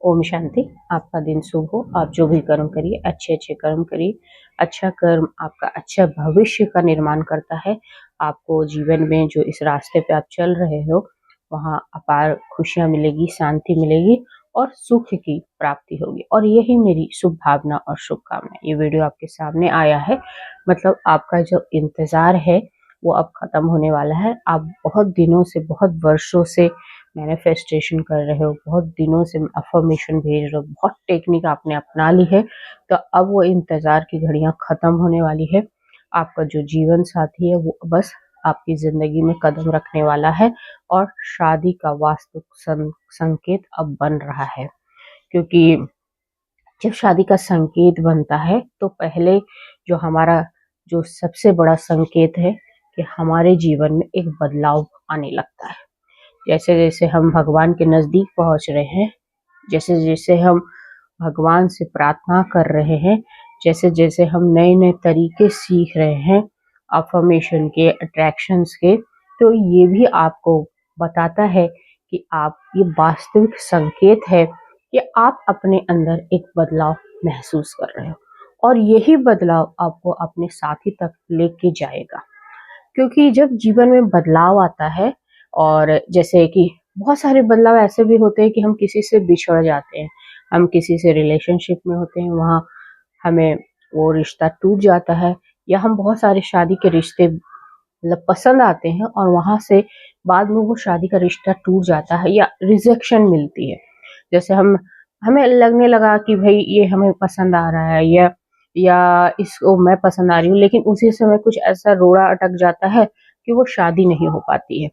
ओम शांति। आपका दिन शुभ हो। आप जो भी कर्म करिए अच्छे अच्छे कर्म करिए। अच्छा कर्म आपका अच्छा भविष्य का निर्माण करता है। आपको जीवन में जो इस रास्ते पे आप चल रहे हो वहाँ अपार खुशियाँ मिलेगी, शांति मिलेगी और सुख की प्राप्ति होगी। और यही मेरी शुभ भावना और शुभकामना। ये वीडियो आपके सामने आया है, मतलब आपका जो इंतजार है वो अब खत्म होने वाला है। आप बहुत दिनों से, बहुत वर्षों से मैनिफेस्टेशन कर रहे हो, बहुत दिनों से अफर्मेशन भेज रहे हो, बहुत टेक्निक आपने अपना ली है। तो अब वो इंतजार की घड़ियां खत्म होने वाली है। आपका जो जीवन साथी है वो बस आपकी जिंदगी में कदम रखने वाला है और शादी का वास्तु संकेत अब बन रहा है। क्योंकि जब शादी का संकेत बनता है तो पहले जो हमारा जो सबसे बड़ा संकेत है कि हमारे जीवन में एक बदलाव आने लगता है। जैसे जैसे हम भगवान के नजदीक पहुंच रहे हैं, जैसे जैसे हम भगवान से प्रार्थना कर रहे हैं, जैसे जैसे हम नए नए तरीके सीख रहे हैं अफर्मेशन के, अट्रैक्शंस के, तो ये भी आपको बताता है कि आप ये वास्तविक संकेत है कि आप अपने अंदर एक बदलाव महसूस कर रहे हो और यही बदलाव आपको अपने साथी तक लेके जाएगा। क्योंकि जब जीवन में बदलाव आता है, और जैसे कि बहुत सारे बदलाव ऐसे भी होते हैं कि हम किसी से बिछड़ जाते हैं, हम किसी से रिलेशनशिप में होते हैं, वहाँ हमें वो रिश्ता टूट जाता है, या हम बहुत सारे शादी के रिश्ते मतलब पसंद आते हैं और वहां से बाद में वो शादी का रिश्ता टूट जाता है या रिजेक्शन मिलती है। जैसे हमें लगने लगा कि भाई ये हमें पसंद आ रहा है या इसको मैं पसंद आ रही हूँ, लेकिन उसी समय कुछ ऐसा रोड़ा अटक जाता है कि वो शादी नहीं हो पाती है।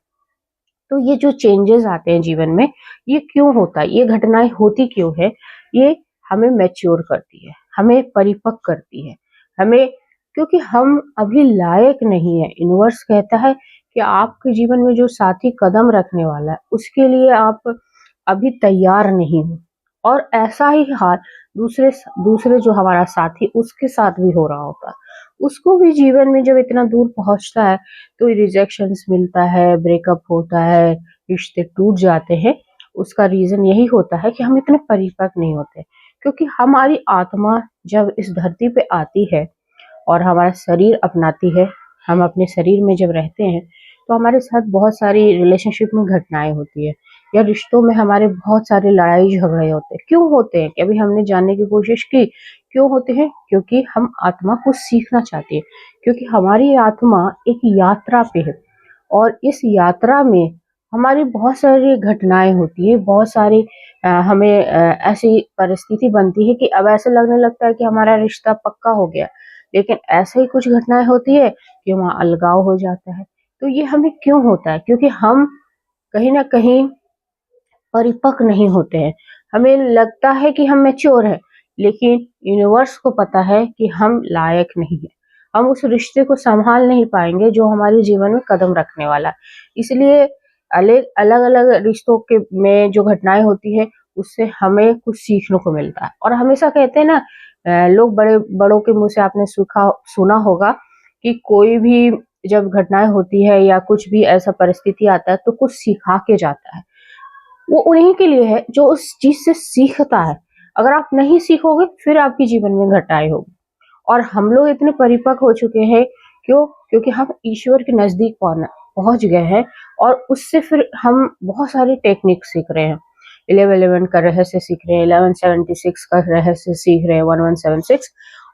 तो ये जो चेंजेस आते हैं जीवन में, ये क्यों होता है, ये घटनाएं होती क्यों है? ये हमें मैच्योर करती है, हमें परिपक्व करती है, हमें, क्योंकि हम अभी लायक नहीं है। यूनिवर्स कहता है कि आपके जीवन में जो साथी कदम रखने वाला है उसके लिए आप अभी तैयार नहीं हो। और ऐसा ही हाल दूसरे दूसरे जो हमारा साथी उसके साथ भी हो रहा होता है। उसको भी जीवन में जब इतना दूर पहुंचता है तो रिजेक्शंस मिलता है, ब्रेकअप होता है, रिश्ते टूट जाते हैं। उसका रीजन यही होता है कि हम इतने परिपक्व नहीं होते। क्योंकि हमारी आत्मा जब इस धरती पे आती है और हमारा शरीर अपनाती है, हम अपने शरीर में जब रहते हैं तो हमारे साथ बहुत सारी रिलेशनशिप में घटनाएं होती है, या रिश्तों में हमारे बहुत सारे लड़ाई झगड़े होते हैं। क्यों होते हैं कि अभी हमने जानने की कोशिश की क्यों होते हैं? क्योंकि हम आत्मा को सीखना चाहते हैं, क्योंकि हमारी आत्मा एक यात्रा पे है और इस यात्रा में हमारी बहुत सारी घटनाएं होती है, बहुत सारी हमें ऐसी परिस्थिति बनती है कि अब ऐसे लगने लगता है कि हमारा रिश्ता पक्का हो गया, लेकिन ऐसे ही कुछ घटनाएं होती है कि वहाँ अलगाव हो जाता है। तो ये हमें क्यों होता है? क्योंकि हम कहीं ना कहीं परिपक्व नहीं होते हैं। हमें लगता है कि हम मैच्योर है, लेकिन यूनिवर्स को पता है कि हम लायक नहीं है, हम उस रिश्ते को संभाल नहीं पाएंगे जो हमारे जीवन में कदम रखने वाला है। इसलिए अलग अलग रिश्तों के में जो घटनाएं होती है उससे हमें कुछ सीखने को मिलता है। और हमेशा कहते हैं ना, लोग बड़े बड़ों के मुंह से आपने सुना होगा कि कोई भी जब घटनाएं होती है या कुछ भी ऐसा परिस्थिति आता है तो कुछ सिखा के जाता है। वो उन्हीं के लिए है जो उस चीज से सीखता है। अगर आप नहीं सीखोगे फिर आपके जीवन में घटाएं होगी। और हम लोग इतने परिपक्व हो चुके हैं, क्यों? क्योंकि हम ईश्वर के नजदीक पहुंच गए हैं और उससे फिर हम बहुत सारी टेक्निक सीख रहे हैं। 1111 का रहस्य सीख रहे हैं, 1176 का रहस्य सीख रहे हैं, 1176,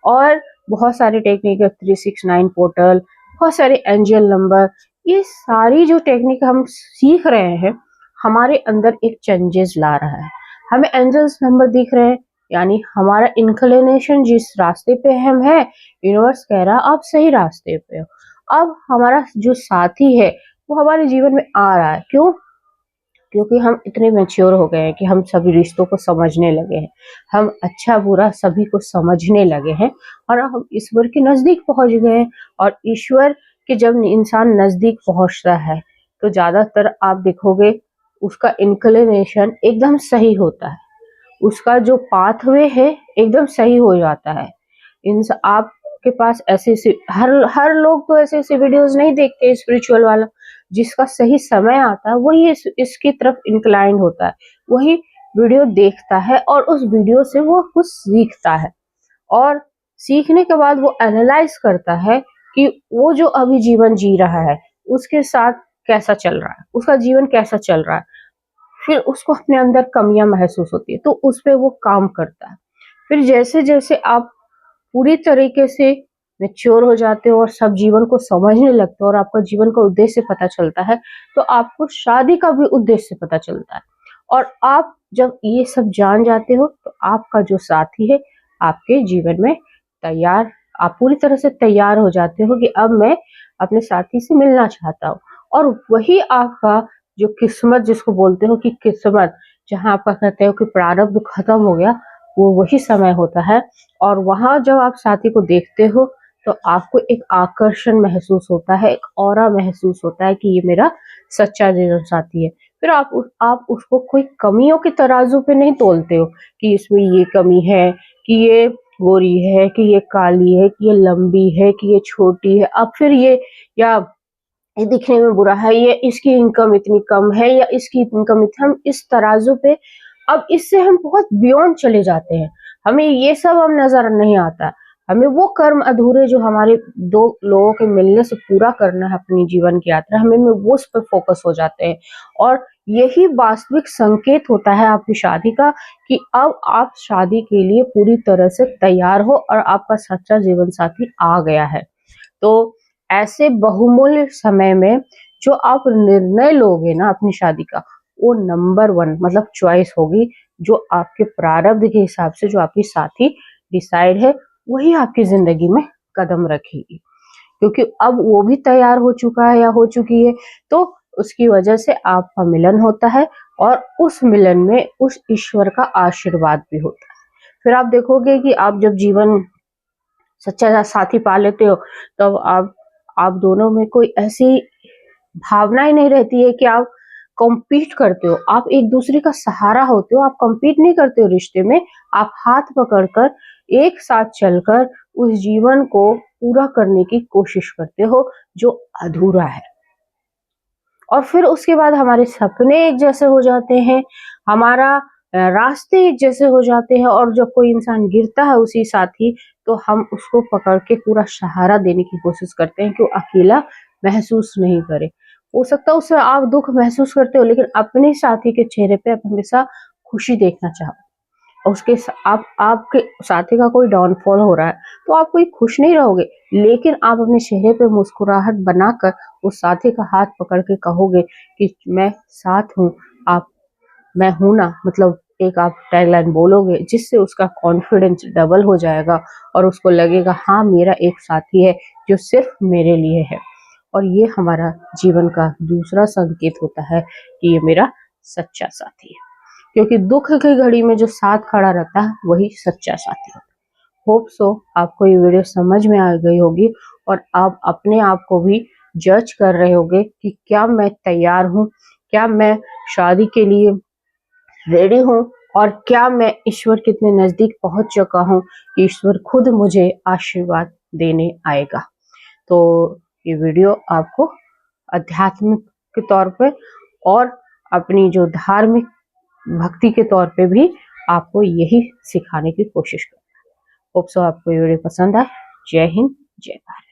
और बहुत सारी टेक्निक है, 369 पोर्टल, बहुत सारे एंजल नंबर। ये सारी जो टेक्निक हम सीख रहे हैं हमारे अंदर एक चेंजेस ला रहा है। हमें एंजल्स नंबर दिख रहे हैं, यानी हमारा इंक्लिनेशन जिस रास्ते पे हम है, यूनिवर्स कह रहा है आप सही रास्ते पे हो। अब हमारा जो साथी है वो हमारे जीवन में आ रहा है। क्यों? क्योंकि हम इतने मैच्योर हो गए हैं कि हम सभी रिश्तों को समझने लगे हैं, हम अच्छा बुरा सभी को समझने लगे हैं और हम ईश्वर के नजदीक पहुंच गए हैं। और ईश्वर के जब इंसान नजदीक पहुंचता है तो ज्यादातर आप देखोगे उसका इंक्लिनेशन एकदम सही होता है, उसका जो पाथवे है एकदम सही हो जाता है। इन आपके पास ऐसे हर लोग तो ऐसे वीडियोस नहीं देखते स्पिरिचुअल वाला। जिसका सही समय आता है वही इसकी तरफ इंक्लाइंड होता है, वही वीडियो देखता है और उस वीडियो से वो कुछ सीखता है, और सीखने के बाद वो एनालाइज करता है कि वो जो अभी जीवन जी रहा है उसके साथ कैसा चल रहा है, उसका जीवन कैसा चल रहा है। फिर उसको अपने अंदर कमियां महसूस होती है तो उस पे वो काम करता है। फिर जैसे जैसे आप पूरी तरीके से मैच्योर हो जाते हो और सब जीवन को समझने लगते हो और आपका जीवन का उद्देश्य पता चलता है, तो आपको शादी का भी उद्देश्य पता चलता है। और आप जब ये सब जान जाते हो तो आपका जो साथी है आपके जीवन में तैयार, आप पूरी तरह से तैयार हो जाते हो कि अब मैं अपने साथी से मिलना चाहता हूँ। और वही आपका जो किस्मत जिसको बोलते हो कि किस्मत, जहाँ आपका कहते हो कि प्रारब्ध खत्म हो गया, वो वही समय होता है। और वहां जब आप साथी को देखते हो तो आपको एक आकर्षण महसूस होता है, एक ऑरा महसूस होता है कि ये मेरा सच्चा जीवन साथी है। फिर आप उसको कोई कमियों के तराजू पे नहीं तोलते हो कि इसमें ये कमी है, कि ये गोरी है, कि ये काली है, कि ये लंबी है, कि ये छोटी है, अब फिर या ये दिखने में बुरा है, ये इसकी इनकम इतनी कम है या इसकी इनकम इतनी, हम इस तराजू पे अब इससे हम बहुत बियॉन्ड चले जाते हैं। हमें ये सब अब नजर नहीं आता। हमें वो कर्म अधूरे जो हमारे दो लोगों के मिलने से पूरा करना है अपनी जीवन की यात्रा, हमें वो उस पर फोकस हो जाते हैं। और यही वास्तविक संकेत होता है आपकी शादी का, कि अब आप शादी के लिए पूरी तरह से तैयार हो और आपका सच्चा जीवन साथी आ गया है। तो ऐसे बहुमूल्य समय में जो आप निर्णय लोगे ना अपनी शादी का, वो नंबर वन मतलब चॉइस होगी, जो आपके प्रारब्ध के हिसाब से जो आपकी साथी डिसाइड है वही आपकी जिंदगी में कदम रखेगी। क्योंकि अब वो भी तैयार हो चुका है या हो चुकी है, तो उसकी वजह से आपका मिलन होता है और उस मिलन में उस ईश्वर का आशीर्वाद भी होता है। फिर आप देखोगे कि आप जब जीवन सच्चा साथी पा लेते हो, तब आप दोनों में कोई ऐसी भावना ही नहीं रहती है कि आप कॉम्पीट करते हो, आप एक दूसरे का सहारा होते हो। आप कॉम्पीट नहीं करते हो रिश्ते में, आप हाथ पकड़कर एक साथ चलकर उस जीवन को पूरा करने की कोशिश करते हो जो अधूरा है। और फिर उसके बाद हमारे सपने एक जैसे हो जाते हैं, हमारा रास्ते एक जैसे हो जाते हैं, और जब कोई इंसान गिरता है उसी साथ ही, तो हम उसको पकड़ के पूरा सहारा देने की कोशिश करते हैं कि वो अकेला महसूस नहीं करे। हो सकता है उससे आप दुख महसूस करते हो, लेकिन अपने साथी के चेहरे पे आप हमेशा खुशी देखना चाहो। और आपके साथी का कोई डाउनफॉल हो रहा है तो आप कोई खुश नहीं रहोगे, लेकिन आप अपने चेहरे पे मुस्कुराहट बनाकर उस साथी का हाथ पकड़ के कहोगे कि मैं साथ हूँ, आप मैं हूं ना, मतलब एक आप टैगलाइन बोलोगे जिससे उसका कॉन्फिडेंस डबल हो जाएगा और उसको लगेगा हाँ मेरा एक साथी है जो सिर्फ मेरे लिए है। और ये हमारा जीवन का दूसरा संकेत होता है कि ये मेरा सच्चा साथी है, क्योंकि दुख की घड़ी में जो साथ खड़ा रहता है वही सच्चा साथी है। होप सो आपको ये वीडियो समझ में आ गई होगी और आप अपने आप को भी जज कर रहे होगे कि क्या मैं तैयार हूँ, क्या मैं शादी के लिए रेडी हूँ, और क्या मैं ईश्वर कितने नजदीक पहुंच चुका हूँ, ईश्वर खुद मुझे आशीर्वाद देने आएगा। तो ये वीडियो आपको आध्यात्मिक के तौर पे और अपनी जो धार्मिक भक्ति के तौर पे भी आपको यही सिखाने की कोशिश करें। होप सो आपको ये वीडियो पसंद आए। जय हिंद, जय भारत।